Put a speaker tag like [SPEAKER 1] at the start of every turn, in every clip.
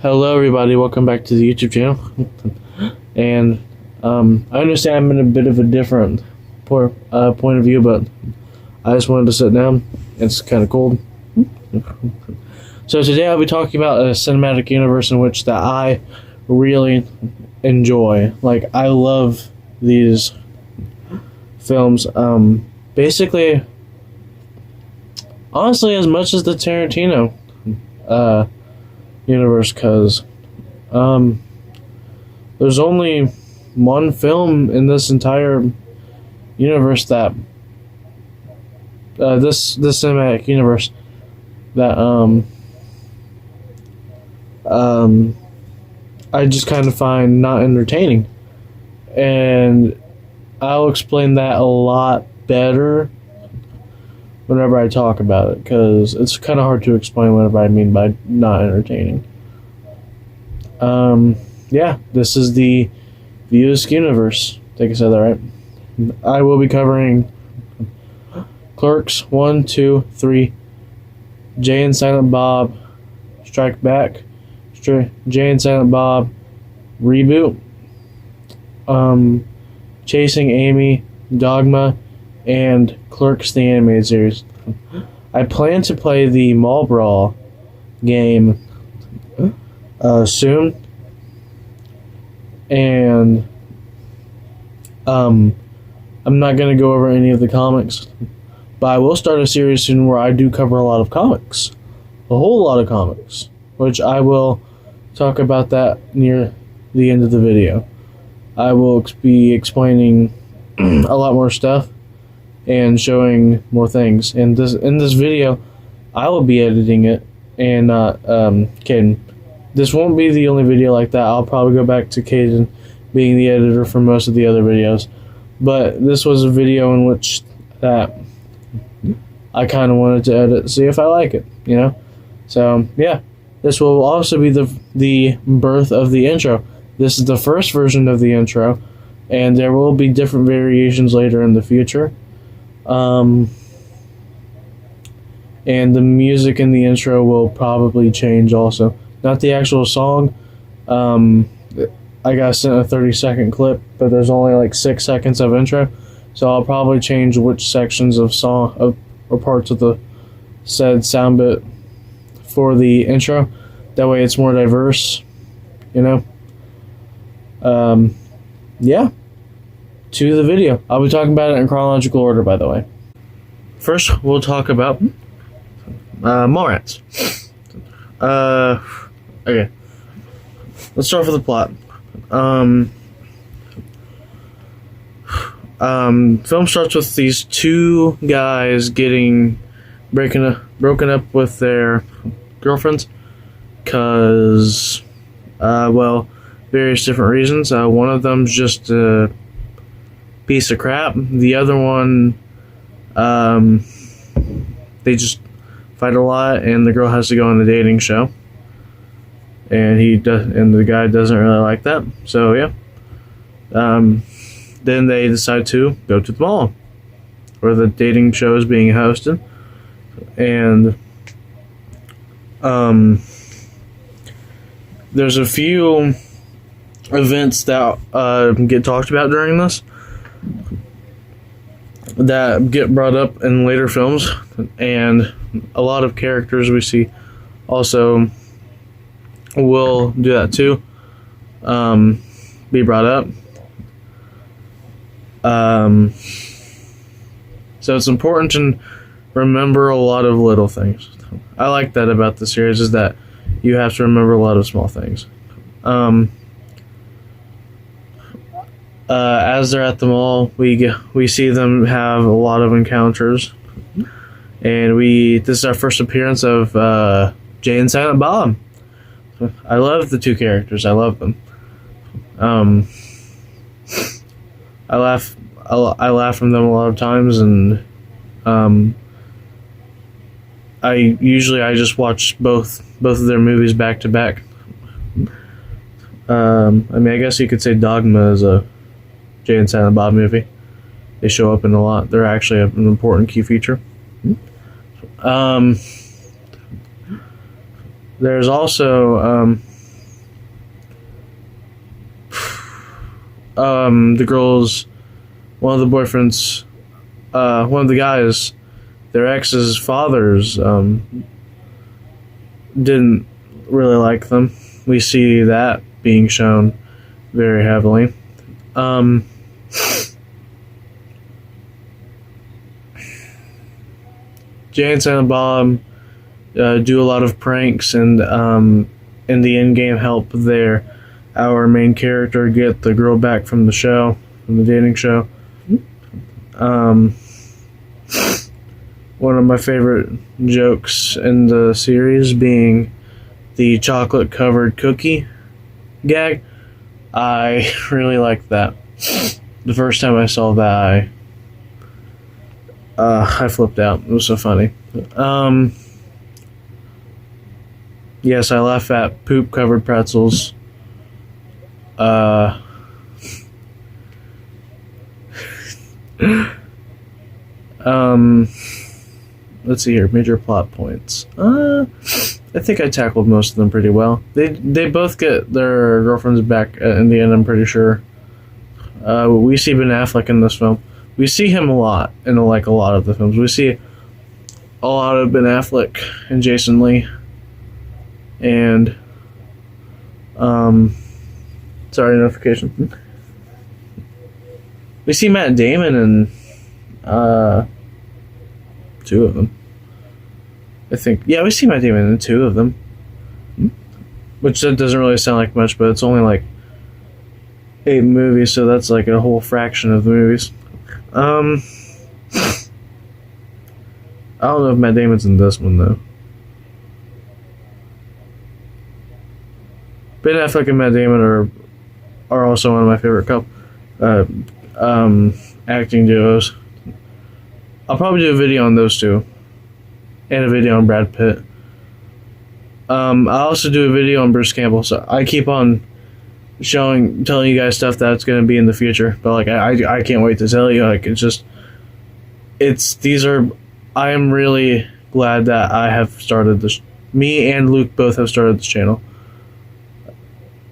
[SPEAKER 1] Hello, everybody. Welcome back to the YouTube channel. And I understand I'm in a bit of a different point of view, but I just wanted to sit down. It's kind of cold. So today I'll be talking about a cinematic universe in which that I really enjoy. Like, I love these films. Basically, honestly, as much as the Tarantino universe, because there's only one film in this entire universe that this cinematic universe that I just kind of find not entertaining, and I'll explain that a lot better whenever I talk about it, because it's kind of hard to explain whatever I mean by not entertaining. Yeah, this is the Askewniverse. I think I said that right. I will be covering Clerks 1, 2, 3, Jay and Silent Bob, Strike Back, Jay and Silent Bob, Reboot, Chasing Amy, Dogma, and Clerks the Animated Series. I plan to play the Mall Brawl game soon, and I'm not going to go over any of the comics, but I will start a series soon where I do cover a lot of comics, a whole lot of comics, which I will talk about that near the end of the video. I will be explaining a lot more stuff and showing more things. And in this video, I will be editing it and not Caden. This won't be the only video like that. I'll probably go back to Caden being the editor for most of the other videos. But this was a video in which that I kind of wanted to edit, see if I like it, you know? So, yeah. This will also be the birth of the intro. This is the first version of the intro, and there will be different variations later in the future. And the music in the intro will probably change also. Not the actual song. I got sent a 30-second clip, but there's only like 6 seconds of intro, so I'll probably change which sections of song or parts of the said sound bit for the intro. That way it's more diverse, you know. Yeah. To the video. I'll be talking about it in chronological order, by the way. First, we'll talk about Mallrats. Okay. Let's start with the plot. Film starts with these two guys broken up with their girlfriends, because, well, various different reasons. One of them's just a piece of crap. The other one, they just fight a lot, and the girl has to go on a dating show, and the guy doesn't really like that. So yeah, then they decide to go to the mall where the dating show is being hosted, and there's a few events that get talked about during this that get brought up in later films, and a lot of characters we see also will do that too, be brought up. So it's important to remember a lot of little things. I like that about the series, is that you have to remember a lot of small things. As they're at the mall, we see them have a lot of encounters, and this is our first appearance of Jay and Silent Bob. I love the two characters. I love them. I laugh from them a lot of times, and I just watch both of their movies back to back. I mean, I guess you could say Dogma is a Jay and Silent Bob movie. They show up in a lot. They're actually an important key feature. There's also the girls, one of the boyfriends, one of the guys, their ex's fathers didn't really like them. We see that being shown very heavily. Jay and Silent Bob do a lot of pranks, and in the end game help our main character get the girl back from the show, from the dating show. One of my favorite jokes in the series being the chocolate covered cookie gag. I really liked that. The first time I saw that, I flipped out. It was so funny. Yes, I laugh at poop covered pretzels. Let's see here. Major plot points. I think I tackled most of them pretty well. They both get their girlfriends back in the end, I'm pretty sure. We see Ben Affleck in this film. We see him a lot in a lot of the films. We see a lot of Ben Affleck and Jason Lee. And sorry, notification. We see Matt Damon in two of them. I think. Yeah, we see Matt Damon in two of them. Which that doesn't really sound like much, but it's only like 8 movies, so that's like a whole fraction of the movies. I don't know if Matt Damon's in this one, though. Ben Affleck and Matt Damon are also one of my favorite acting duos. I'll probably do a video on those two. And a video on Brad Pitt. I'll also do a video on Bruce Campbell, so I keep on telling you guys stuff that's going to be in the future, but like I can't wait to tell you. Like I am really glad that I have started this. Me and Luke both have started this channel.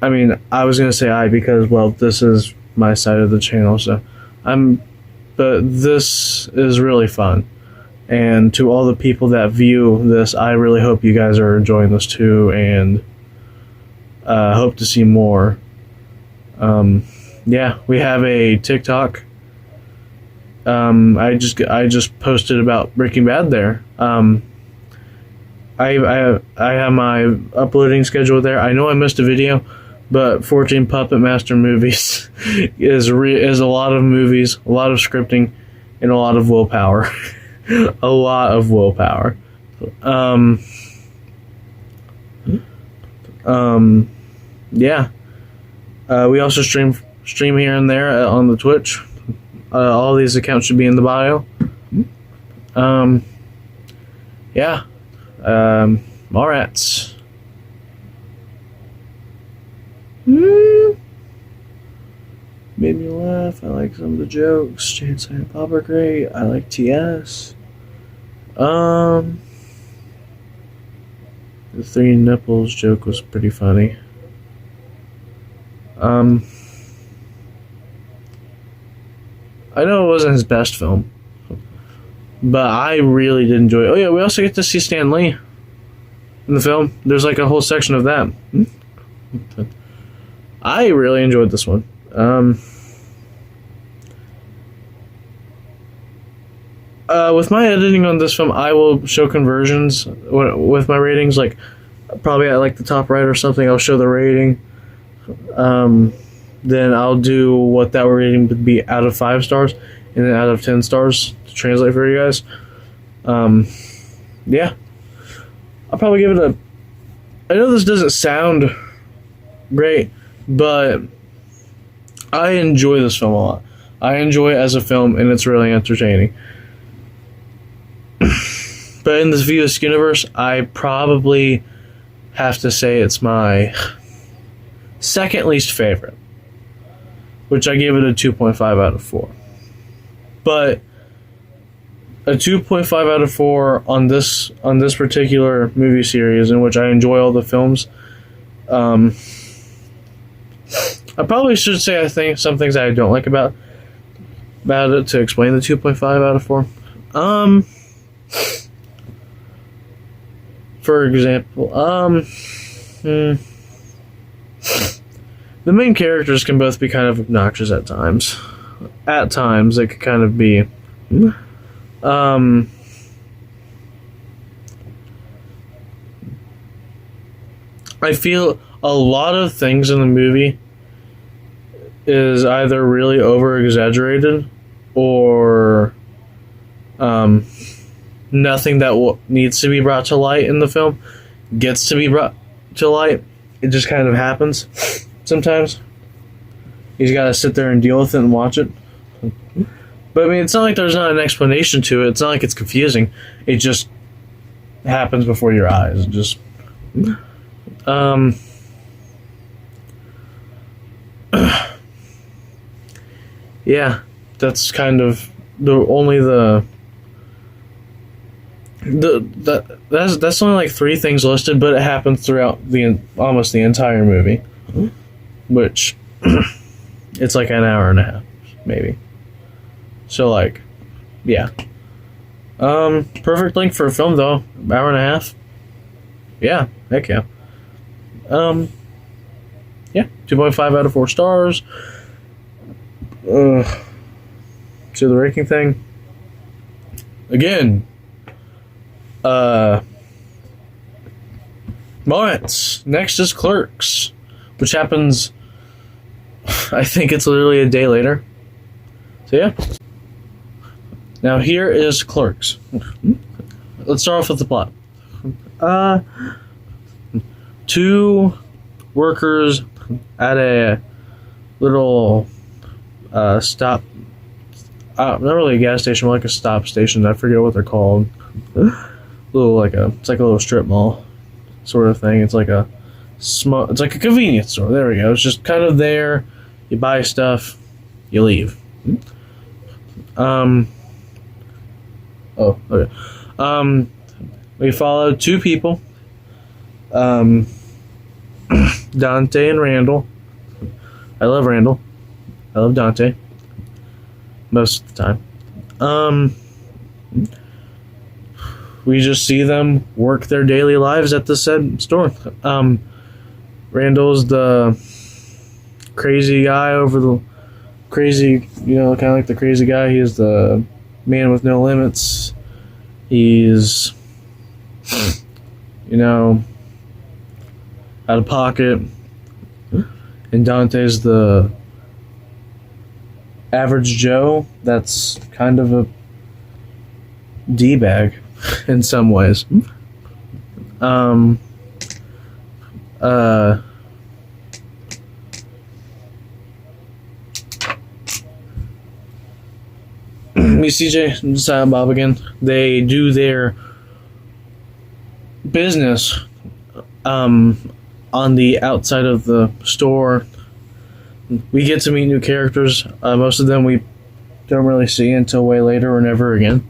[SPEAKER 1] I mean, I was going to say because, well, this is my side of the channel, but this is really fun. And to all the people that view this, I really hope you guys are enjoying this too, and hope to see more. Yeah, we have a TikTok. I just posted about Breaking Bad there. I have my uploading schedule there. I know I missed a video, but 14 Puppet Master movies is a lot of movies, a lot of scripting, and a lot of willpower. A lot of willpower. Yeah. We also stream here and there on the Twitch. All these accounts should be in the bio. Yeah. Mallrats. Made me laugh. I like some of the jokes. Jay and Silent Bob are great. I like TS. The 3 nipples joke was pretty funny. I know it wasn't his best film, but I really did enjoy it. Oh yeah, we also get to see Stan Lee in the film. There's like a whole section of that. I really enjoyed this one. With my editing on this film, I will show conversions with my ratings, like probably at like the top right or something. I'll show the rating. Then I'll do what that rating would be out of 5 stars, and then out of 10 stars to translate for you guys. Yeah, I'll probably give it I know this doesn't sound great, but I enjoy this film a lot. I enjoy it as a film, and it's really entertaining. But in this view of Askewniverse, I probably have to say it's my second least favorite, which I gave it a 2.5 out of 4. But a 2.5 out of 4 on this particular movie series, in which I enjoy all the films. I I probably should say I think some things I don't like about it to explain the 2.5 out of 4. For example, the main characters can both be kind of obnoxious at times. At times, they could kind of be. I feel a lot of things in the movie is either really over exaggerated or nothing that needs to be brought to light in the film gets to be brought to light. It just kind of happens sometimes. You just gotta sit there and deal with it and watch it. But I mean, it's not like there's not an explanation to it. It's not like it's confusing. It just happens before your eyes. It just yeah, that's kind of that's only like 3 things listed, but it happens throughout almost the entire movie, which it's like an hour and a half, maybe. So like, yeah, perfect length for a film though, hour and a half. Yeah, heck yeah. Yeah, 2.5 out of 4 stars. To the ranking thing. Again, moments. Next is Clerks, which happens, I think it's literally a day later. So yeah. Now here is Clerks. Let's start off with the plot. 2 workers at a little stop, not really a gas station, but like a stop station. I forget what they're called. It's like a little strip mall sort of thing. It's like it's like a convenience store. There we go. It's just kind of there. You buy stuff, you leave. Oh, okay. We follow 2 people. Dante and Randall. I love Randall. I love Dante. Most of the time. We just see them work their daily lives at the said store. Randall's the crazy guy kind of like the crazy guy. He's the man with no limits. He's, out of pocket. And Dante's the average Joe that's kind of a D-bag in some ways. Me, CJ, and Silent Bob again. They do their business on the outside of the store. We get to meet new characters. Most of them we don't really see until way later or never again.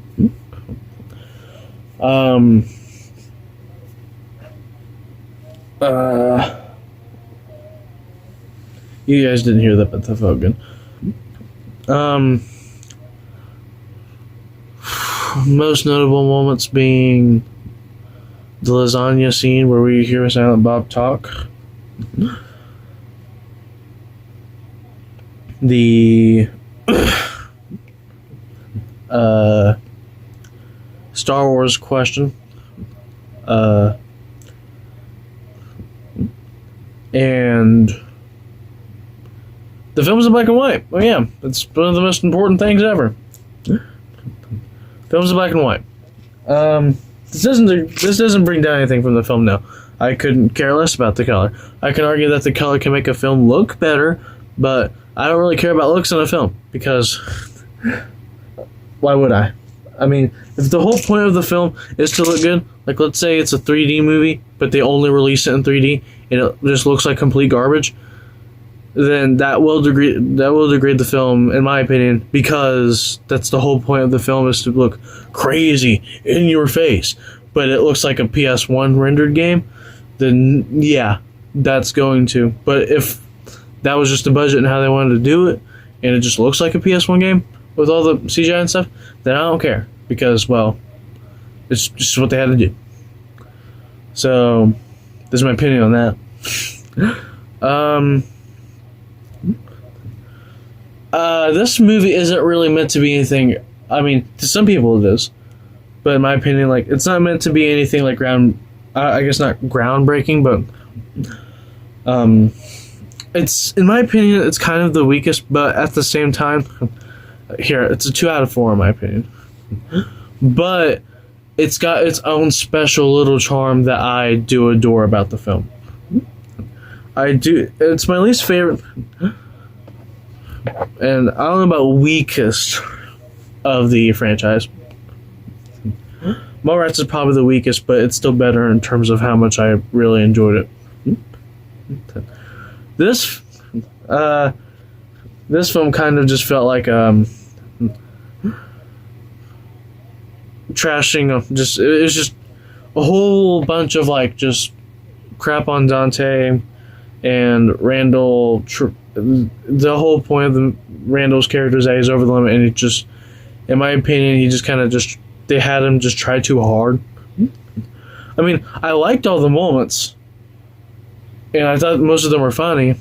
[SPEAKER 1] You guys didn't hear that, but that felt good. Most notable moments being the lasagna scene where we hear Silent Bob talk. The Star Wars question. And the film's in black and white. Oh yeah, it's one of the most important things ever. Film's in black and white. This doesn't bring down anything from the film now. I couldn't care less about the color. I can argue that the color can make a film look better, but I don't really care about looks in a film because why would I? I mean, if the whole point of the film is to look good, like let's say it's a 3D movie, but they only release it in 3D and it just looks like complete garbage, then that will degrade the film, in my opinion, because that's the whole point of the film is to look crazy in your face. But it looks like a PS1 rendered game, then yeah, that's going to. But if that was just the budget and how they wanted to do it, and it just looks like a PS1 game with all the CGI and stuff, then I don't care, because, well, it's just what they had to do. So, this is my opinion on that. This movie isn't really meant to be anything. I mean, to some people it is, but in my opinion, like, it's not meant to be anything like I guess not groundbreaking, but it's, in my opinion, it's kind of the weakest. But at the same time, here, it's a 2 out of 4 in my opinion. But it's got its own special little charm that I do adore about the film. I do. It's my least favorite, and I don't know about weakest of the franchise. Mallrats is probably the weakest, but it's still better in terms of how much I really enjoyed it. This film kind of just felt like trashing. It was just a whole bunch of like just crap on Dante and Randall. The whole point of Randall's character is that he's over the limit, and it just, in my opinion, he just kind of they had him just try too hard. I mean, I liked all the moments, and I thought most of them were funny.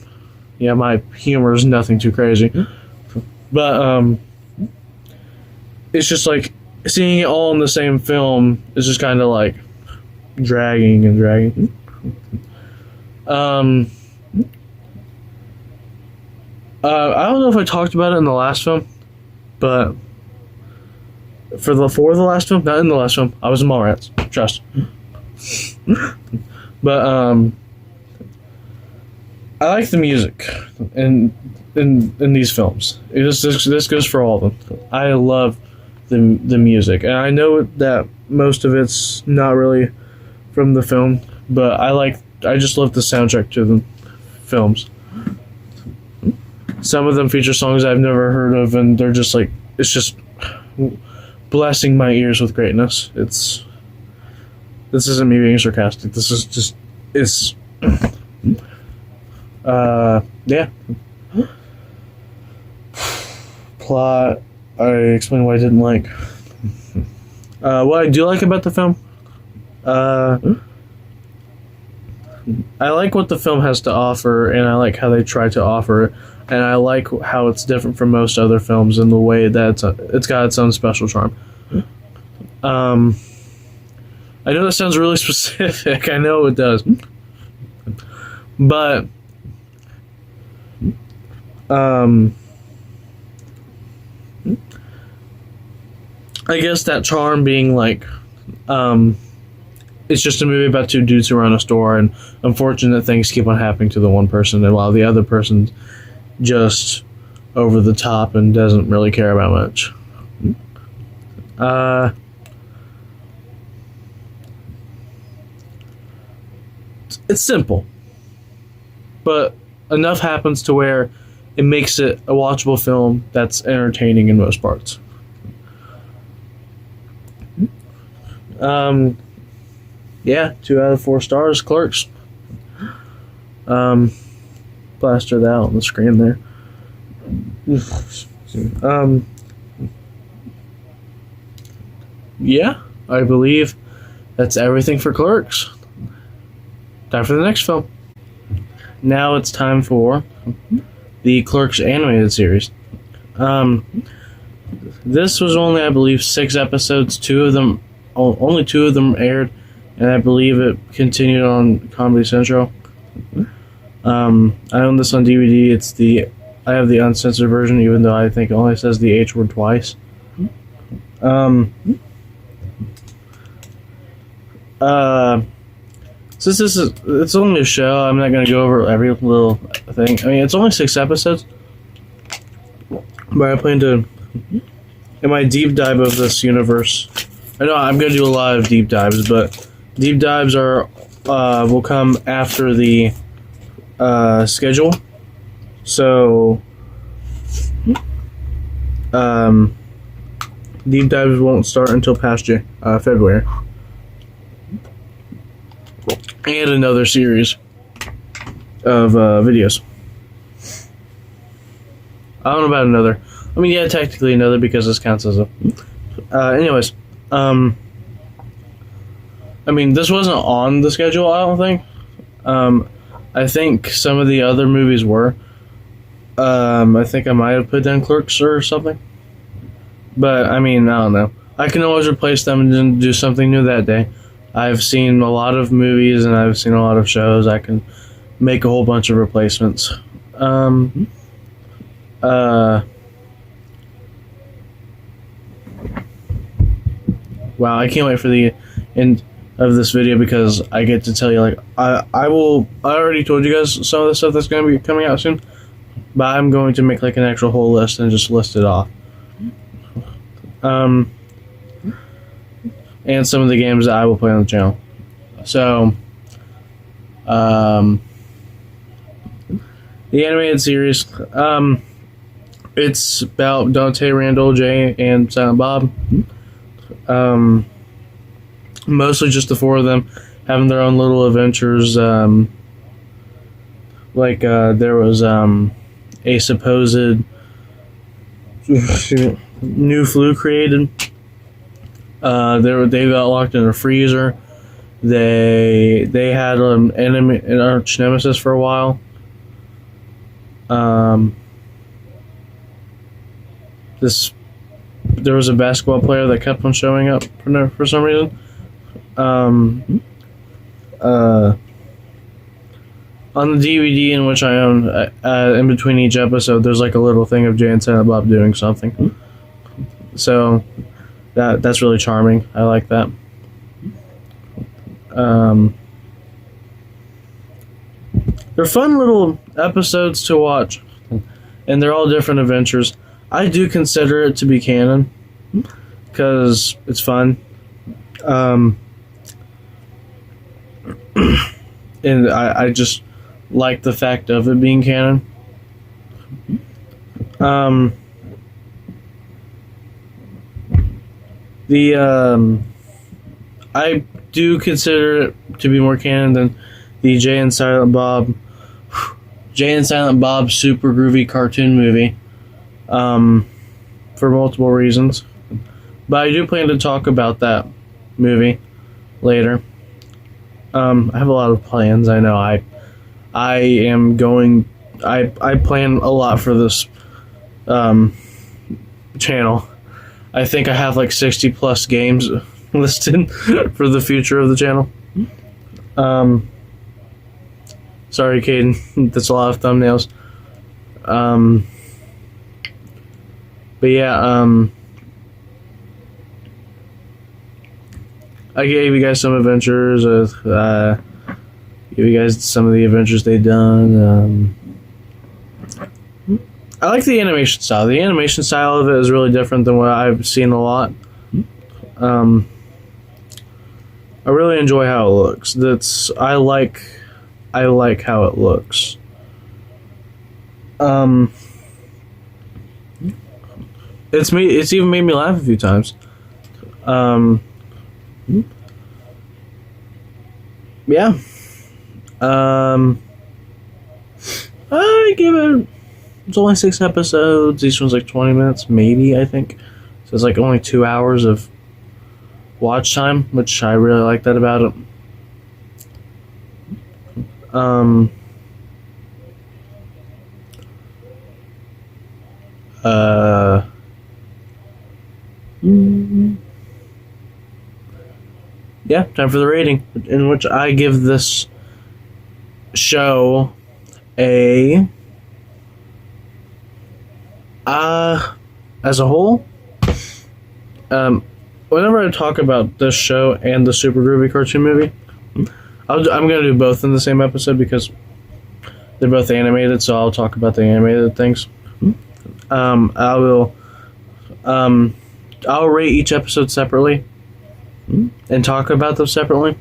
[SPEAKER 1] Yeah, my humor is nothing too crazy, but it's just like seeing it all in the same film is just kind of like dragging and dragging. I don't know if I talked about it in the last film, but for the last film, not in the last film, I was in Mallrats, trust. But I like the music in these films. This goes for all of them. I love the music, and I know that most of it's not really from the film, but I just love the soundtrack to the films. Some of them feature songs I've never heard of, and they're just like, it's just blessing my ears with greatness. This isn't me being sarcastic. This is just, it's, yeah. Plot, I explained what I didn't like. What I do like about the film, I like what the film has to offer, and I like how they try to offer it, and I like how it's different from most other films in the way that it's got its own special charm. I know that sounds really specific. I know it does, but I guess that charm being like, it's just a movie about two dudes who run a store, and unfortunate things keep on happening to the one person, and while the other person's just over the top and doesn't really care about much. It's simple, but enough happens to where it makes it a watchable film that's entertaining in most parts. Yeah, 2 out of 4 stars. Clerks. Plaster that on the screen there. Yeah, I believe that's everything for Clerks. Time for the next film. Now it's time for the Clerks animated series. This was only, I believe, 6 episodes. Only 2 of them aired, and I believe it continued on Comedy Central. I own this on DVD. I have the uncensored version, even though I think it only says the H word twice. Since it's only a show, I'm not going to go over every little thing. I mean, it's only 6 episodes, but I plan to, in my deep dive of this universe, I know I'm going to do a lot of deep dives, but deep dives will come after the schedule. So deep dives won't start until past February. And another series of videos. I don't know about another. I mean, yeah, technically another because this counts as a. Anyways, I mean, this wasn't on the schedule. I don't think. I think some of the other movies were. I think I might have put down Clerks or something. But I mean, I don't know. I can always replace them and do something new that day. I've seen a lot of movies and I've seen a lot of shows. I can make a whole bunch of replacements. Wow, I can't wait for the end of this video because I get to tell you, like, I already told you guys some of the stuff that's going to be coming out soon, but I'm going to make like an actual whole list and just list it off. And some of the games that I will play on the channel. So, the animated series, it's about Dante, Randall, Jay, and Silent Bob. Mostly just the four of them having their own little adventures. There was a supposed new flu created. They got locked in a freezer. They had an arch nemesis for a while. There was a basketball player that kept on showing up for some reason. On the DVD in which I own, in between each episode, there's like a little thing of Jay and Silent Bob doing something. So that's really charming. I like that. They're fun little episodes to watch, and they're all different adventures. I do consider it to be canon because it's fun. And I just like the fact of it being canon. I do consider it to be more canon than the Jay and Silent Bob super groovy cartoon movie, for multiple reasons. But I do plan to talk about that movie later. I have a lot of plans. I know I plan a lot for this channel. I think I have like 60 plus games listed for the future of the channel. Sorry, Caden. That's a lot of thumbnails. But yeah, I gave you guys some adventures. Gave you guys some of the adventures they've done. I like the animation style. The animation style of it is really different than what I've seen a lot. I really enjoy how it looks. I like how it looks. It's even made me laugh a few times. Yeah. I give it. It's only 6 episodes. Each one's like 20 minutes, maybe, I think. So it's like only 2 hours of watch time, which I really like that about it. Yeah, time for the rating, in which I give this show a as a whole, whenever I talk about this show and the Super Groovy cartoon movie, I'm gonna do both in the same episode because they're both animated, so I'll talk about the animated things. I'll rate each episode separately and talk about them separately.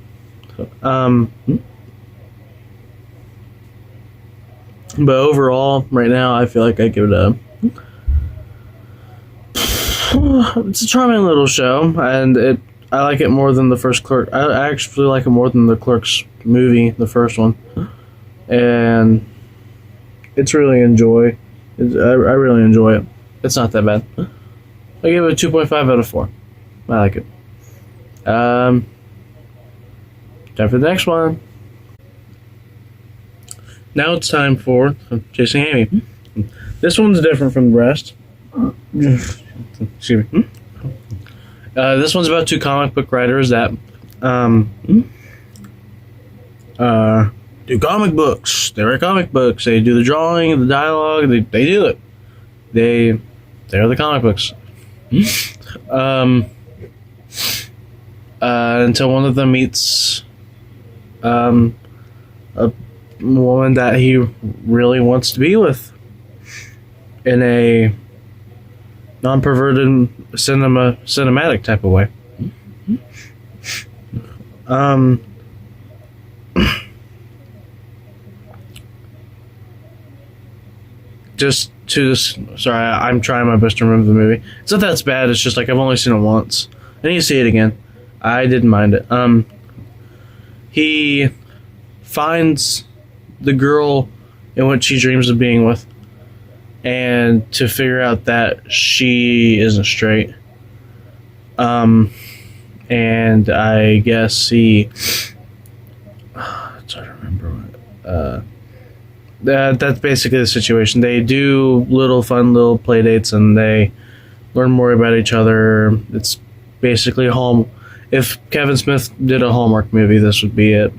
[SPEAKER 1] But overall, right now, I feel like I give it it's a charming little show, and I like it more than the first Clerk. I actually like it more than the Clerks movie, the first one, and it's really I really enjoy it. It's not that bad. I give it a 2.5 out of 4. I like it. Time for the next one. Now it's time for Chasing Amy. This one's different from the rest. Excuse me. This one's about two comic book writers that do comic books. They write comic books. They do the drawing, the dialogue. They do it. They're the comic books. Until one of them meets a woman that he really wants to be with in a non-perverted cinematic type of way. Sorry, I'm trying my best to remember the movie. It's not that bad. It's just like I've only seen it once. I need to see it again. I didn't mind it. He finds the girl in which he dreams of being with, and to figure out that she isn't straight. And I guess he. I'm trying to remember. That's basically the situation. They do fun little play dates, and they learn more about each other. It's basically home. If Kevin Smith did a Hallmark movie, this would be it.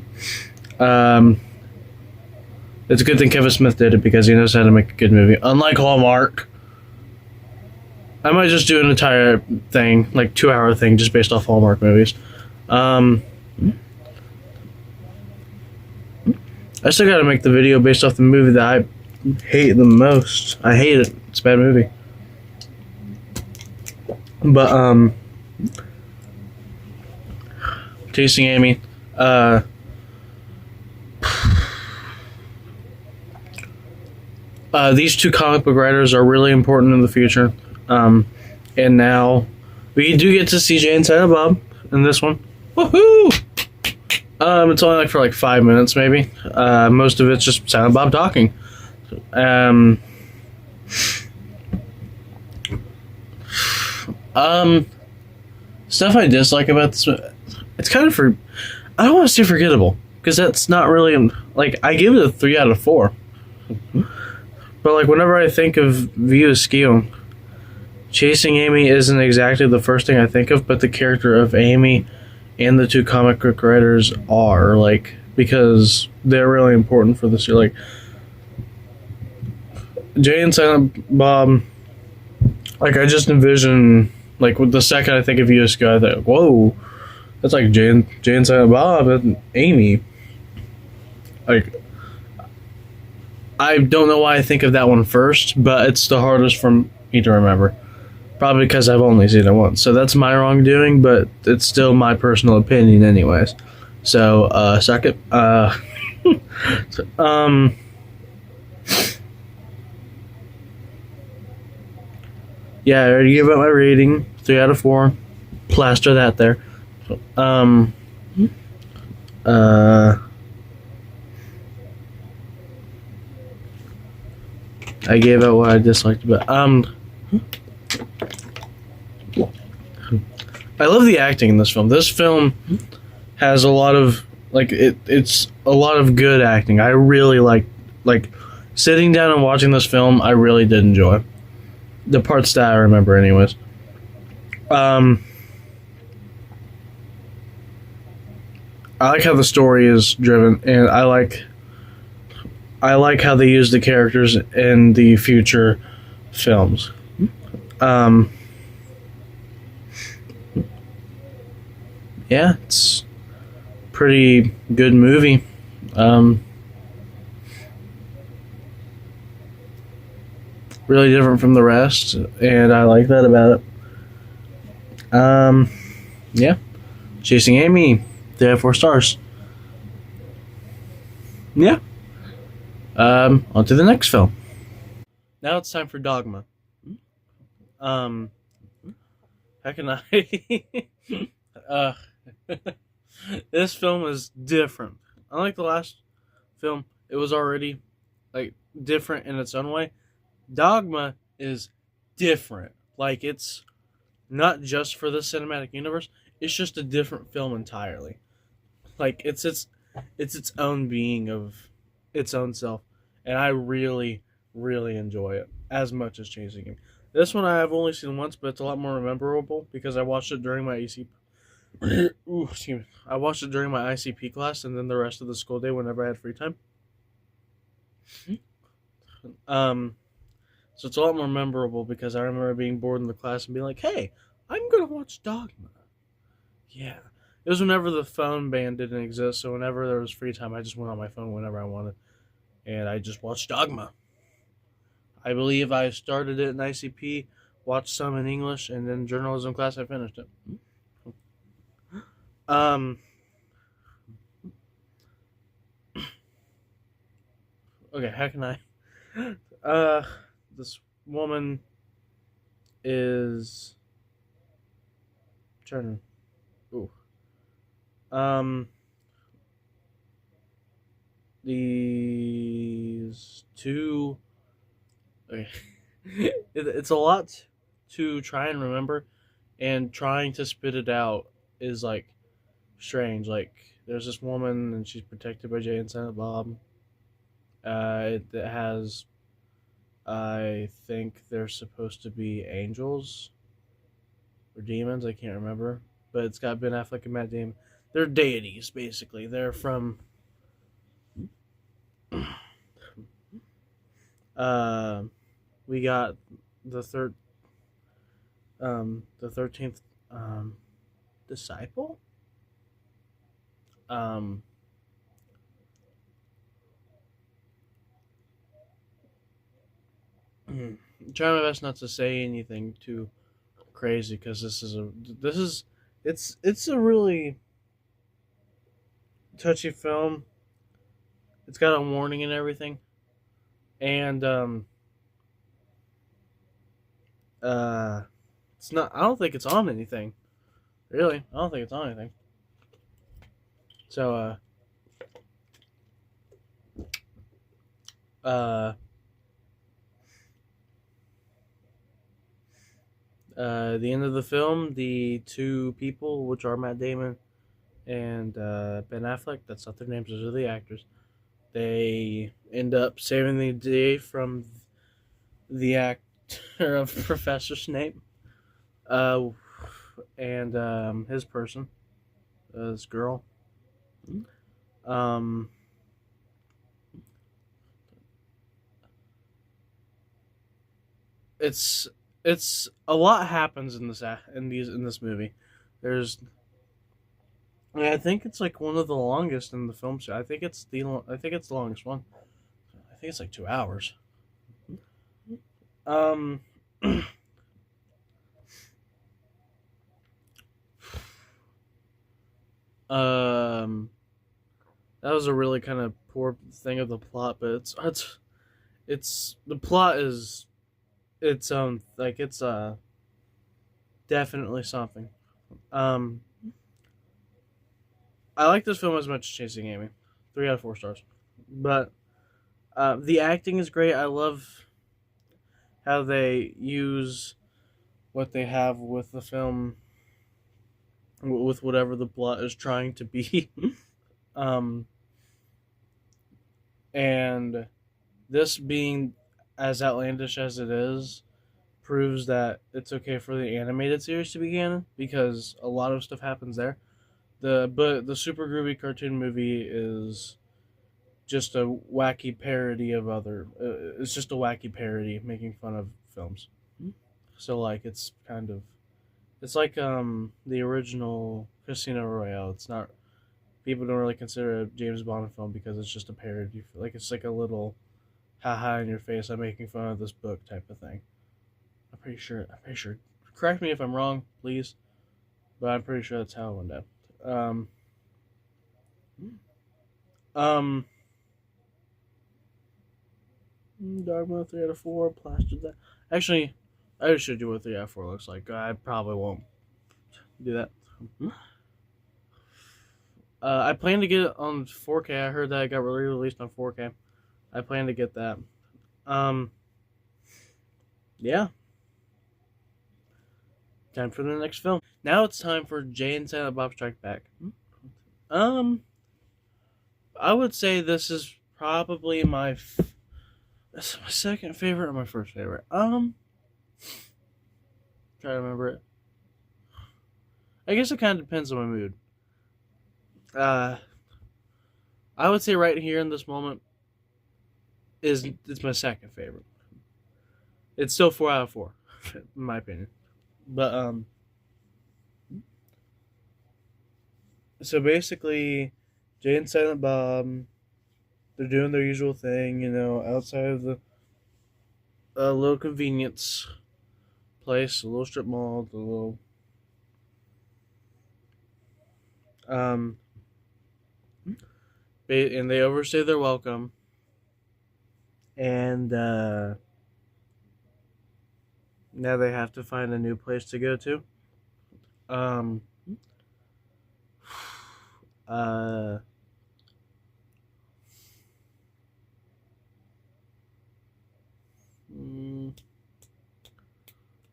[SPEAKER 1] It's a good thing Kevin Smith did it because he knows how to make a good movie. Unlike Hallmark, I might just do an entire thing, like 2-hour thing, just based off Hallmark movies. I still gotta make the video based off the movie that I hate the most. I hate it. It's a bad movie. But, Chasing Amy. These two comic book writers are really important in the future. And now we do get to see Jay and Silent Bob in this one. Woohoo! It's only for 5 minutes, maybe. Most of it's just Silent Bob talking. Stuff I dislike about this, it's kind of I don't want to say forgettable, because that's not really, I give it a 3 out of 4. But whenever I think of View Askew, Chasing Amy isn't exactly the first thing I think of, but the character of Amy and the two comic book writers are, because they're really important for this year. Jay and Silent Bob, I just envision, with the second I think of View Askew, I think, whoa, that's Jay and Silent Bob and Amy. I don't know why I think of that one first, but it's the hardest for me to remember. Probably because I've only seen it once. So that's my wrongdoing, but it's still my personal opinion anyways. So, suck it. Yeah, I already gave out my rating. 3 out of 4. Plaster that there. I gave out what I disliked about. I love the acting in this film. This film has a lot of it's a lot of good acting. I really like sitting down and watching this film. I really did enjoy the parts that I remember, anyways. I like how the story is driven, and I like how they use the characters in the future films. Yeah, it's a pretty good movie. Really different from the rest, and I like that about it. Yeah. Chasing Amy, 3 out of 4 stars. Yeah. On to the next film. Now it's time for Dogma. How can I? This film is different. Unlike the last film, it was already different in its own way. Dogma is different. Like, it's not just for the cinematic universe. It's just a different film entirely. Like, it's its own being of its own self, and I really really enjoy it as much as Chasing Amy. This one I have only seen once, but it's a lot more memorable because I watched it during my Ooh, excuse me. I watched it during my ICP class, and then the rest of the school day whenever I had free time. Um, so it's a lot more memorable because I remember being bored in the class and being like, "Hey, I'm gonna watch Dogma." Yeah, it was whenever the phone ban didn't exist, so whenever there was free time, I just went on my phone whenever I wanted, and I just watched Dogma. I believe I started it in ICP, watched some in English, and then journalism class I finished it. Um, okay, how can I? Uh, this woman is turning. Ooh. Um, these two. Okay. It's a lot to try and remember, and trying to spit it out is like strange. Like, there's this woman, and she's protected by Jay and Silent Bob. It has, I think they're supposed to be angels or demons. I can't remember, but it's got Ben Affleck and Matt Damon. They're deities, basically. They're from. Uh, we got the third, the 13th, disciple. Um, I'm trying my best not to say anything too crazy because it's a really touchy film. It's got a warning and everything, and uh, it's not. I don't think it's on anything. Really, I don't think it's on anything. So uh, the end of the film, the two people, which are Matt Damon and Ben Affleck, that's not their names, those are the actors. They end up saving the day from the actor of Professor Snape, uh, and his person, this girl. Um, it's a lot happens in this movie. There's I think it's like one of the longest in the film. I think it's the longest one. I think it's like 2 hours. Um, um, that was a really kind of poor thing of the plot, but it's the plot is its own, like, it's definitely something. Um, I like this film as much as Chasing Amy, 3 out of 4 stars. But the acting is great. I love how they use what they have with the film, with whatever the plot is trying to be. um, and this being as outlandish as it is proves that it's okay for the animated series to be canon because a lot of stuff happens there. The Super Groovy cartoon movie is just a wacky parody of other. It's just a wacky parody making fun of films. So like it's like the original Casino Royale. It's not, people don't really consider it a James Bond film because it's just a parody. Like, it's like a little haha in your face, I'm making fun of this book type of thing. I'm pretty sure. Correct me if I'm wrong, please. But I'm pretty sure that's how it went down. Um, um, Dogma 3 out of 4. Plastered that. Actually, I just showed you what 3 out of 4 looks like. I probably won't do that. I plan to get it on 4K. I heard that it got released on 4K. I plan to get that. Um, yeah, time for the next film. Now it's time for Jay and Silent Bob Strike Back. Um, I would say this is probably this is my second favorite or my first favorite. Try to remember it. I guess it kind of depends on my mood. Uh, I would say right here in this moment it's my second favorite. It's still 4 out of 4, in my opinion. But so basically, Jay and Silent Bob, they're doing their usual thing, outside of the little convenience place, a little strip mall, the little um, and they overstay their welcome, and now they have to find a new place to go to. Um, uh, mm,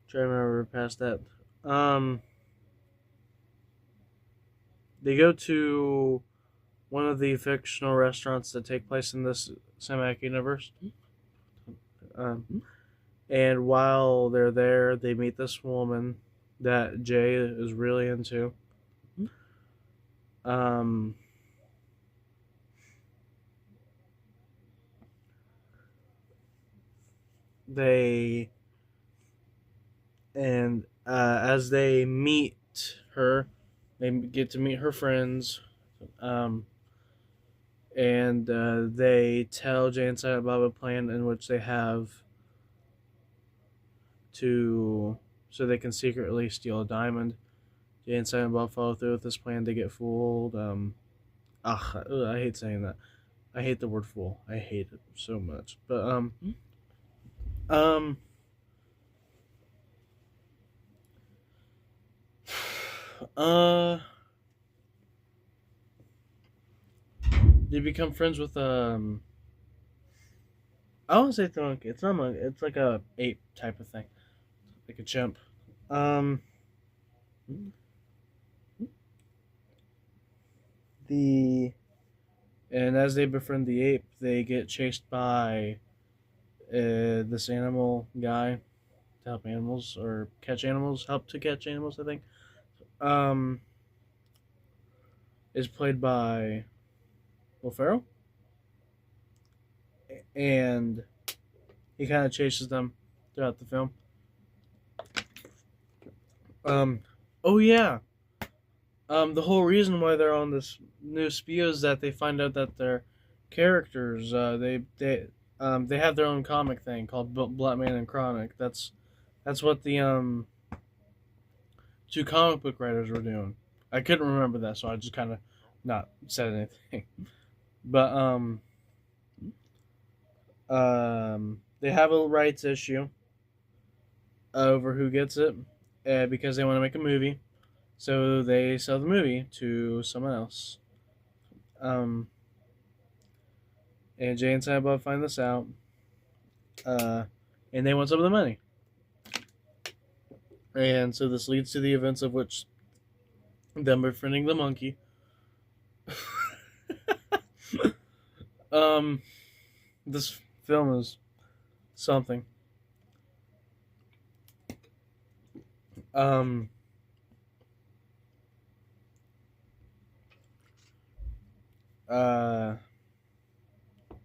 [SPEAKER 1] try to remember past that. Um, they go to one of the fictional restaurants that take place in this cinematic universe. And while they're there, they meet this woman that Jay is really into. Um, they and as they meet her, they get to meet her friends. Um, and they tell Jay and Silent Bob a plan in which they have so they can secretly steal a diamond. Jay and Silent Bob follow through with this plan. They get fooled. I hate saying that. I hate the word fool. I hate it so much. But um, uh, they become friends with I won't say monkey. It's not monkey. It's like a ape type of thing, like a chimp. Um, the and as they befriend the ape, they get chased by this animal guy to help animals or catch animals, help to catch animals. I think. Um, is played by Will Ferrell, and he kind of chases them throughout the film. Oh yeah. The whole reason why they're on this new spio is that they find out that their characters, they have their own comic thing called Black Man and Chronic. That's what the two comic book writers were doing. I couldn't remember that, so I just kind of not said anything. But they have a rights issue over who gets it, because they want to make a movie. So they sell the movie to someone else. And Jay and Silent Bob find this out. And they want some of the money. And so this leads to the events of which them befriending the monkey. This film is something.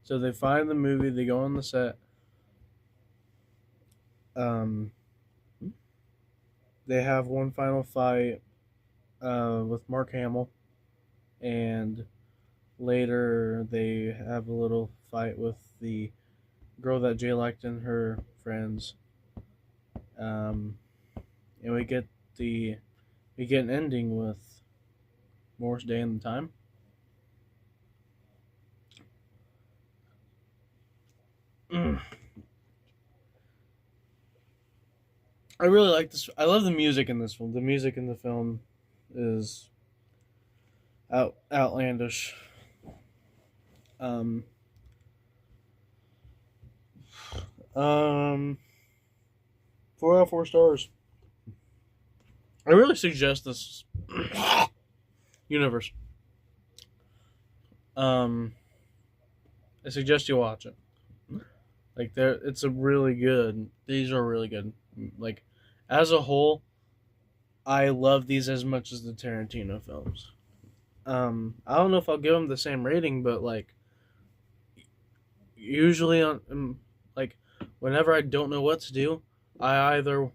[SPEAKER 1] So they find the movie, they go on the set. They have one final fight with Mark Hamill, and later they have a little fight with the girl that Jay liked and her friends. And we get an ending with Morris Day and the Time. I really like this. I love the music in this film. The music in the film is outlandish. Um, um, 4 out of 4 stars. I really suggest this universe. I suggest you watch it. Like it's a really good. These are really good. Like as a whole, I love these as much as the Tarantino films. I don't know if I'll give them the same rating, but like usually on like whenever I don't know what to do, I either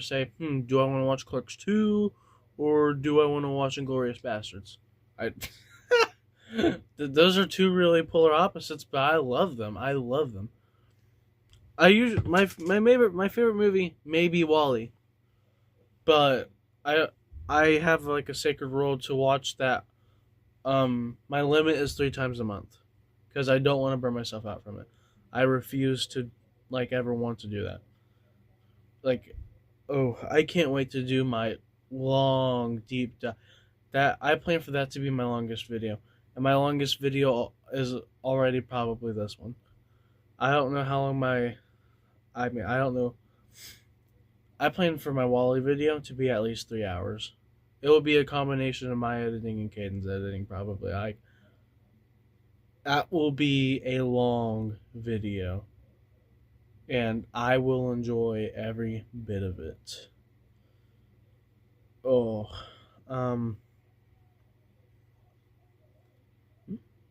[SPEAKER 1] say, do I want to watch Clerks 2 or do I want to watch Inglourious Bastards? I those are two really polar opposites, but I love them. I love them. I usually my favorite movie may be Wall-E, but I have like a sacred rule to watch that. My limit is 3 times a month because I don't want to burn myself out from it. I refuse to like ever want to do that. Like, oh, I can't wait to do my long deep dive. That I plan for that to be my longest video, and my longest video is already probably this one. I don't know how long I don't know. I plan for my Wall-E video to be at least 3 hours. It will be a combination of my editing and Caden's editing, probably. That will be a long video, and I will enjoy every bit of it. Oh,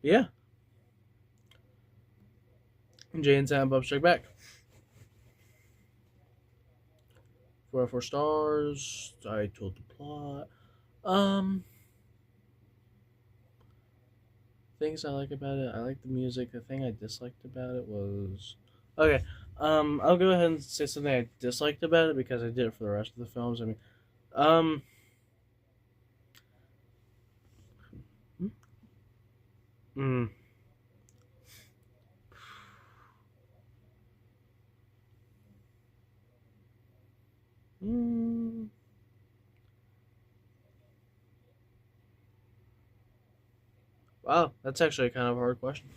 [SPEAKER 1] yeah. Jay and Sam Bob Strike Back. 4 out of 4 stars. I told the plot. Things I like about it. I like the music. The thing I disliked about it was okay. I'll go ahead and say something I disliked about it because I did it for the rest of the films. I mean, mm, mm, wow, that's actually kind of a hard question.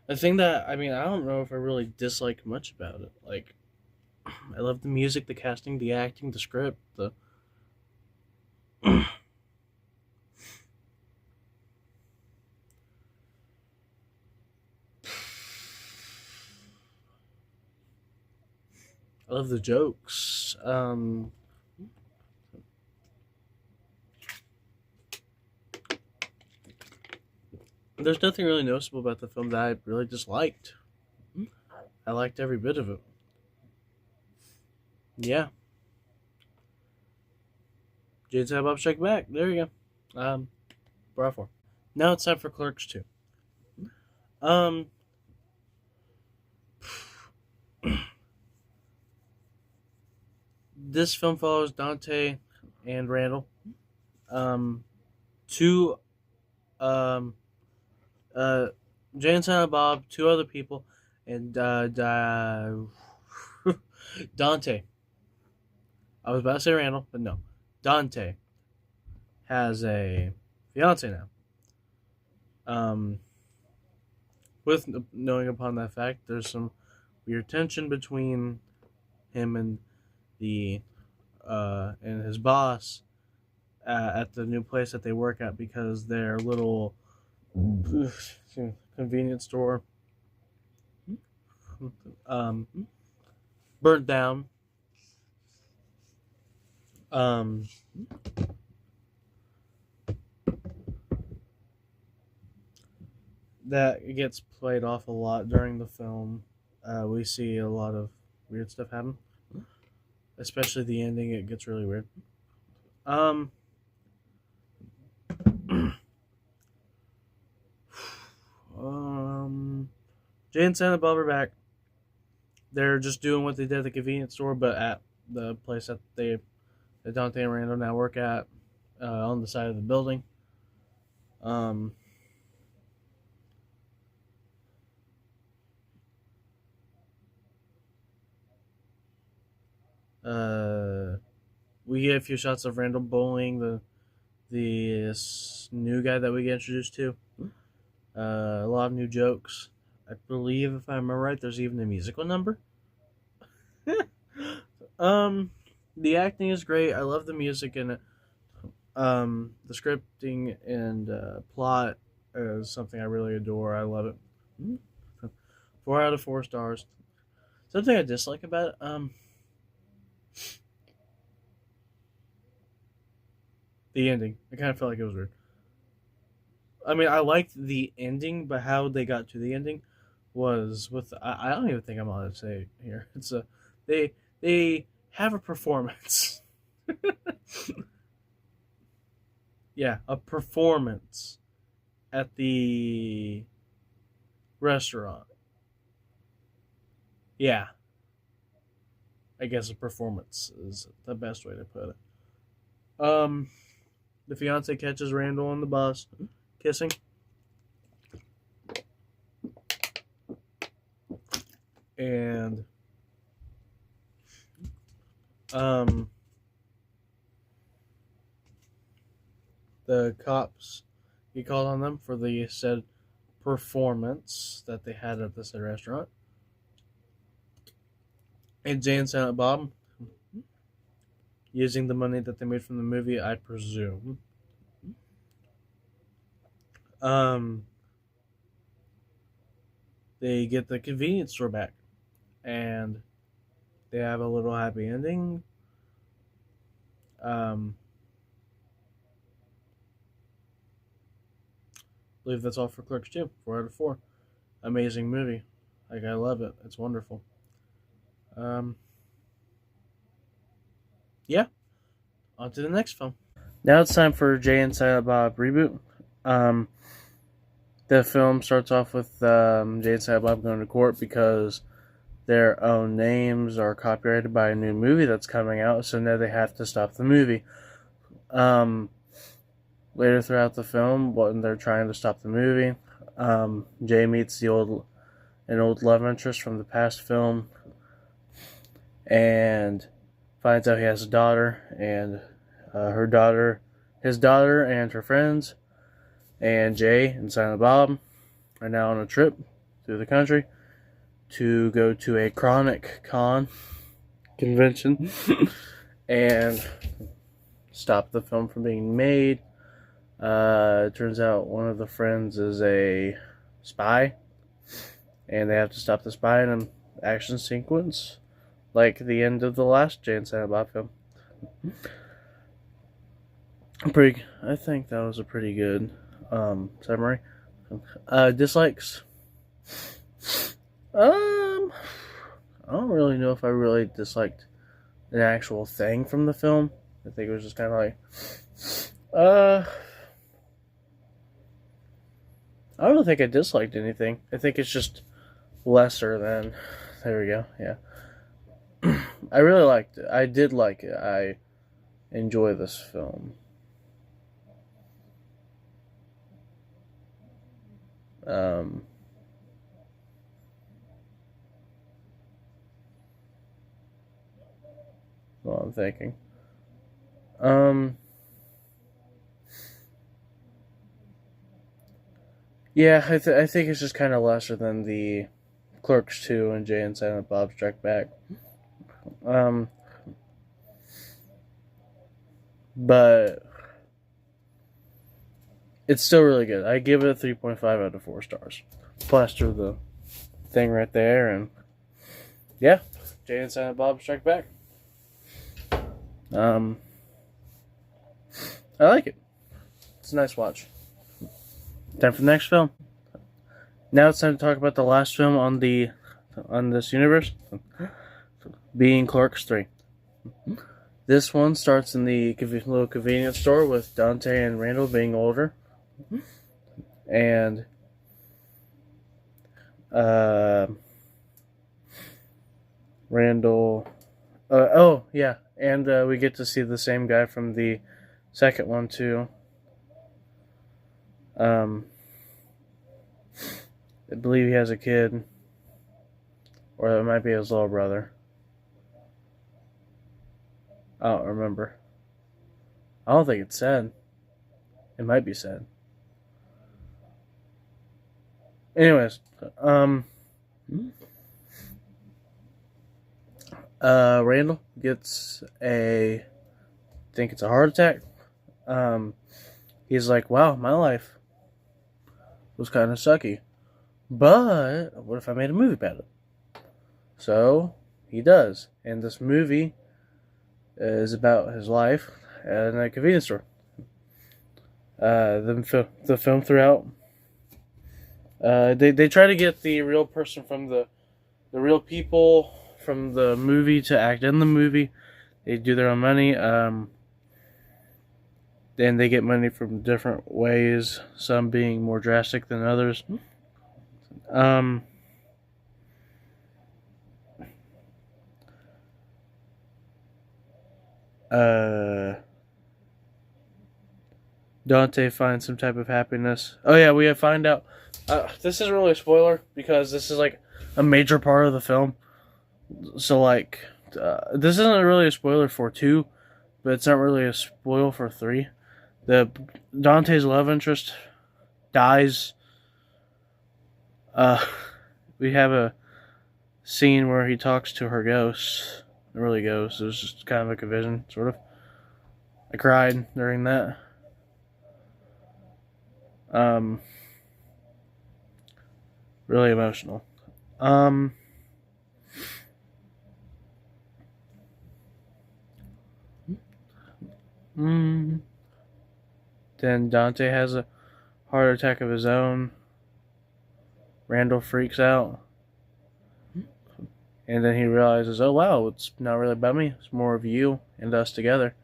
[SPEAKER 1] The thing that I mean, I don't know if I really dislike much about it. Like, I love the music, the casting, the acting, the script, the I love the jokes. There's nothing really noticeable about the film that I really disliked. I liked every bit of it. Yeah. Jade's Bob Strike Back. There you go. 4 out of 4. Now it's time for Clerks 2. Um, this film follows Dante and Randall. Two, Jay and Silent Bob, 2 other people, and Dante. I was about to say Randall, but no. Dante has a fiance now. With knowing upon that fact, there's some weird tension between him and and his boss at the new place that they work at because their little convenience store burnt down. That gets played off a lot during the film. We see a lot of weird stuff happen, especially the ending. It gets really weird. Jay and Silent Bob are back. They're just doing what they did at the convenience store, but at the place that Dante and Randall now work at, on the side of the building. We get a few shots of Randall bullying the new guy that we get introduced to. A lot of new jokes. I believe, if I remember right, there's even a musical number. Um, the acting is great. I love the music in it. The scripting and plot is something I really adore. I love it. 4 out of 4 stars. Something I dislike about it, the ending. I kind of felt like it was weird. I mean, I liked the ending, but how they got to the ending was with. I don't even think I'm allowed to say it here. It's a they they have a performance. Yeah, a performance at the restaurant. Yeah, I guess a performance is the best way to put it. Um, the fiance catches Randall on the bus, kissing, and um, the cops he called on them for the said performance that they had at the said restaurant. And Jay and Silent Bob, using the money that they made from the movie, I presume. Um, they get the convenience store back, and they have a little happy ending. I believe that's all for Clerks 2. 4 out of 4. Amazing movie. Like, I love it. It's wonderful. Um, yeah, on to the next film. Now it's time for Jay and Silent Bob reboot. Um, the film starts off with Jay and Silent Bob going to court because their own names are copyrighted by a new movie that's coming out, so now they have to stop the movie. Later throughout the film, when they're trying to stop the movie, Jay meets an old love interest from the past film, and finds out he has a daughter, and his daughter and her friends, and Jay and Silent Bob are now on a trip through the country to go to a Chronic Con convention and stop the film from being made. It turns out one of the friends is a spy, and they have to stop the spy in an action sequence, like the end of the last Jay and Silent Bob film. I think that was a pretty good summary. Dislikes. I don't really know if I really disliked an actual thing from the film. I think it was just kind of like, I don't think I disliked anything. I think it's just lesser than. There we go. Yeah. I really liked it. I did like it. I enjoy this film. Well, I'm thinking. Yeah, I think it's just kind of lesser than the Clerks 2 and Jay and Silent Bob Strike Back. But it's still really good. I give it a 3.5 out of 4 stars. Plaster the thing right there, and yeah, Jay and Silent Bob Strike Back. I like it. It's a nice watch. Time for the next film. Now it's time to talk about the last film on this universe, being Clerks 3. This one starts in the little convenience store with Dante and Randall being older, and Randall. Oh yeah, and we get to see the same guy from the second one too. I believe he has a kid, or it might be his little brother. I don't remember. I don't think it's said. It might be said. Anyways, Randall gets I think it's a heart attack. He's like, wow, my life was kind of sucky. But what if I made a movie about it? So he does. And this movie is about his life at a convenience store. The film throughout, they try to get the real person from the real people from the movie to act in the movie. They do their own money. Then they get money from different ways, some being more drastic than others. Dante finds some type of happiness. Oh yeah, we find out. This isn't really a spoiler because this is like a major part of the film. So like, this isn't really a spoiler for 2, but it's not really a spoil for 3. The Dante's love interest dies. We have a scene where he talks to her ghost. It really ghost. It was just kind of like a vision, sort of. I cried during that. Really emotional. Then Dante has a heart attack of his own. Randall freaks out. And then he realizes, oh wow, it's not really about me. It's more of you and us together.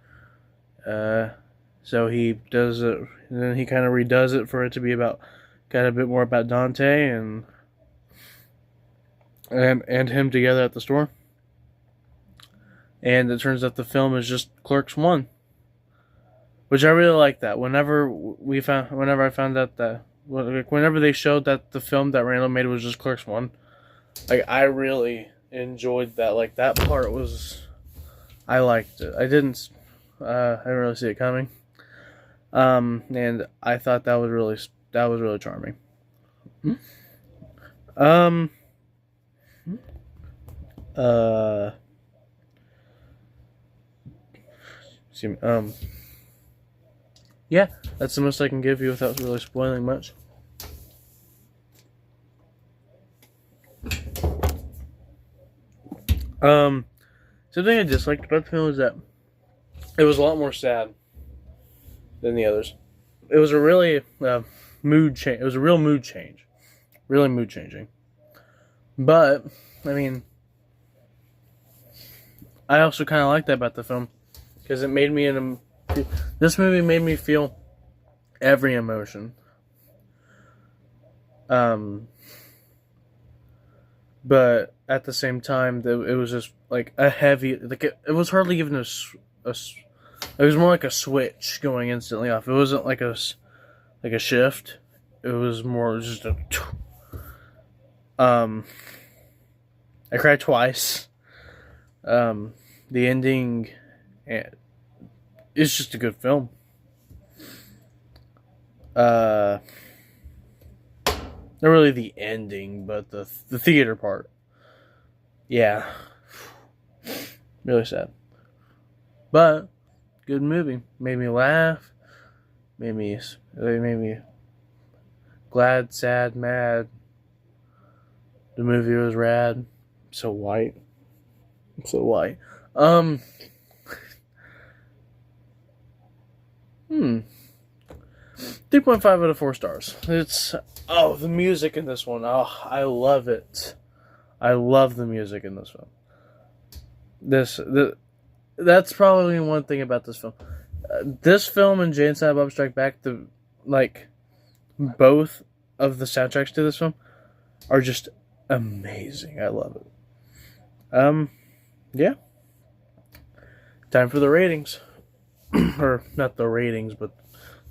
[SPEAKER 1] So he does it, and then he kind of redoes it for it to be about, kind of a bit more about Dante and him together at the store. And it turns out the film is just Clerks 1. Which I really like that. Whenever I found out that, whenever they showed that the film that Randall made was just Clerks 1, like, I really enjoyed that. Like, that part was, I liked it. I didn't really see it coming. And I thought that was really charming. Yeah, that's the most I can give you without really spoiling much. Something I disliked about the film is that it was a lot more sad than the others. It was a really mood change. It was a real mood change, really mood changing. But I mean, I also kind of liked that about the film because it made me this movie made me feel every emotion. But at the same time, it was just like a heavy, like it was hardly even it was more like a switch going instantly off. It wasn't like a shift. It was more just a. I cried twice. The ending, it's just a good film. Not really the ending, but the theater part. Yeah. Really sad. But good movie. Made me laugh. Made me glad, sad, mad. The movie was rad. So white. 3.5 out of 4 stars. It's the music in this one. Oh, I love it. I love the music in this film. That's probably one thing about this film. This film and Jay and Silent Bob Strike Back, both of the soundtracks to this film are just amazing. I love it. Yeah. Time for the ratings. Or not the ratings, but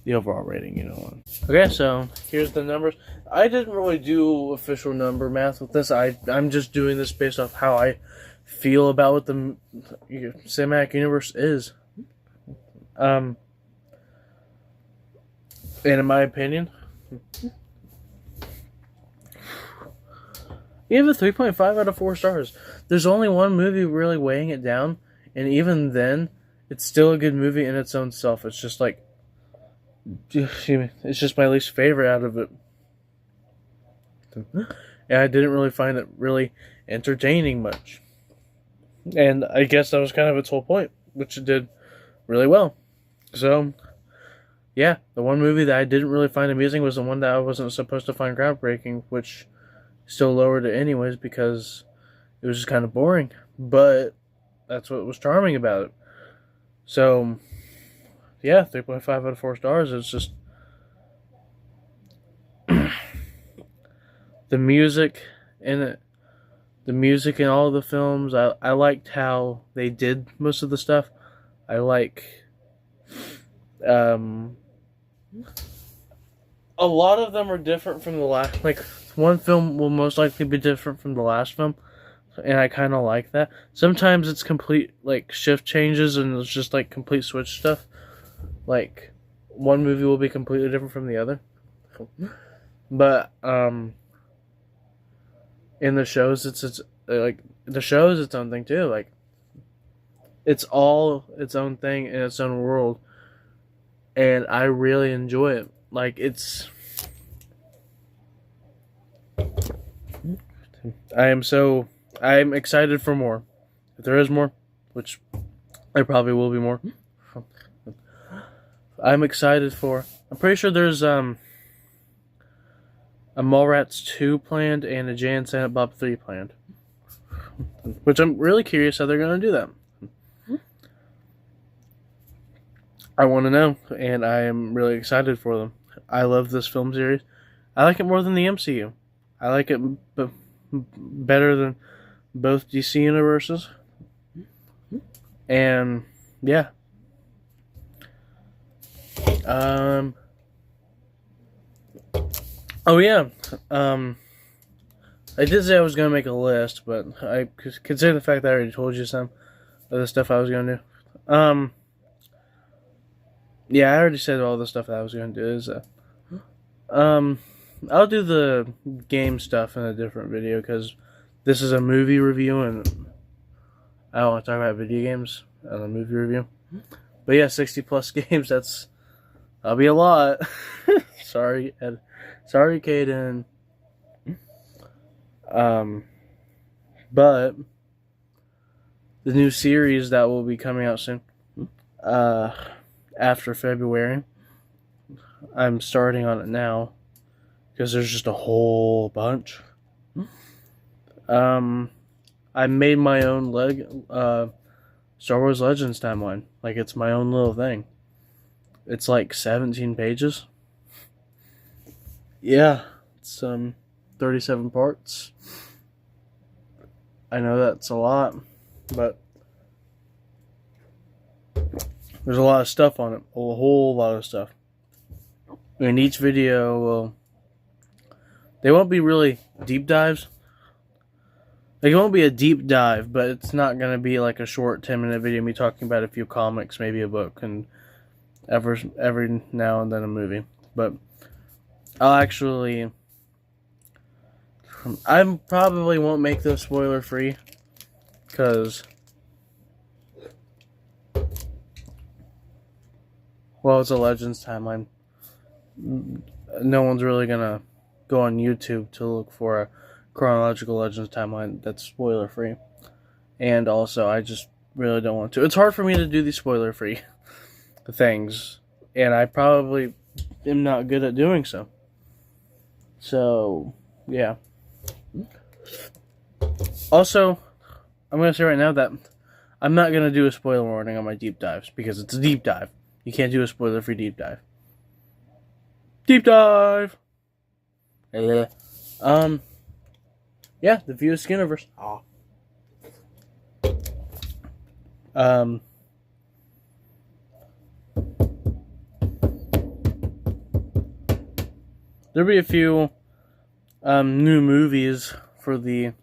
[SPEAKER 1] the overall rating, you know. Okay, so here's the numbers. I didn't really do official number math with this. I'm just doing this based off how I feel about what the cinematic universe is. And in my opinion, you have a 3.5 out of 4 stars. There's only one movie really weighing it down, And even then, it's still a good movie in its own self. It's just like, it's just my least favorite out of it. And I didn't really find it really entertaining much. And I guess that was kind of its whole point, which it did really well. So, yeah, the one movie that I didn't really find amusing was the one that I wasn't supposed to find groundbreaking, which still lowered it anyways because it was just kind of boring. But that's what was charming about it. So, yeah, 3.5 out of 4 stars. It's just the music in it, the music in all the films. I liked how they did most of the stuff. I like a lot of them are different from the last. Like, one film will most likely be different from the last film, and I kind of like that. Sometimes it's complete, like, shift changes, and it's just, like, complete switch stuff. Like, one movie will be completely different from the other. But, in the shows, it's like, the show is its own thing, too. Like, it's all its own thing in its own world. And I really enjoy it. Like, it's... I'm excited for more. If there is more, which there probably will be more. I'm excited for... I'm pretty sure there's a Mallrats 2 planned and a Jay and Silent Bob 3 planned. Which I'm really curious how they're going to do that. I want to know, and I am really excited for them. I love this film series. I like it more than the MCU. I like it better than both DC universes. And, yeah. Oh, yeah. I did say I was going to make a list, but I consider the fact that I already told you some of the stuff I was going to do. Yeah, I already said all the stuff that I was going to do. I'll do the game stuff in a different video, because this is a movie review, and I don't want to talk about video games on a movie review. But yeah, 60 plus games, that'll be a lot. Sorry, Ed. Sorry, Caden. But the new series that will be coming out soon, after February, I'm starting on it now because there's just a whole bunch. I made my own Star Wars Legends timeline. Like, it's my own little thing. It's like 17 pages. Yeah, it's 37 parts. I know that's a lot, but there's a lot of stuff on it. A whole lot of stuff. And each video they won't be really deep dives. Like, it won't be a deep dive, but it's not going to be like a short 10-minute video me talking about a few comics, maybe a book, and every now and then a movie. But I'll actually... I probably won't make this spoiler free, because... well, it's a Legends timeline. No one's really gonna go on YouTube to look for a chronological Legends timeline that's spoiler free. And also, I just really don't want to. It's hard for me to do these spoiler free things, and I probably am not good at doing so. So, yeah. Also, I'm gonna say right now that I'm not gonna do a spoiler warning on my deep dives, because it's a deep dive. You can't do a spoiler-free deep dive. Deep dive! Yeah, the view of Askewniverse. There'll be a few new movies for that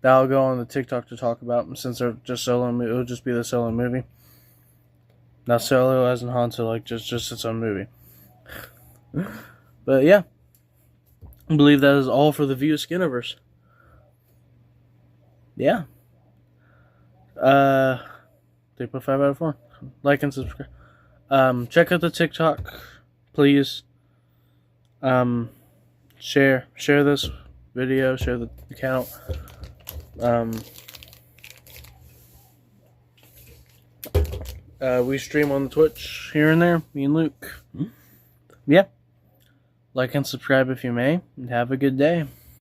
[SPEAKER 1] I'll go on the TikTok to talk about, since they're just solo. It'll just be the solo movie. Not Solo as in Han Solo, like just its own movie. But yeah, I believe that is all for the view of Askewniverse. Yeah. They put 5 out of 4. Like and subscribe. Check out the TikTok, please. Share this video, share the account. We stream on the Twitch here and there, me and Luke. Yeah. Like and subscribe if you may, and have a good day.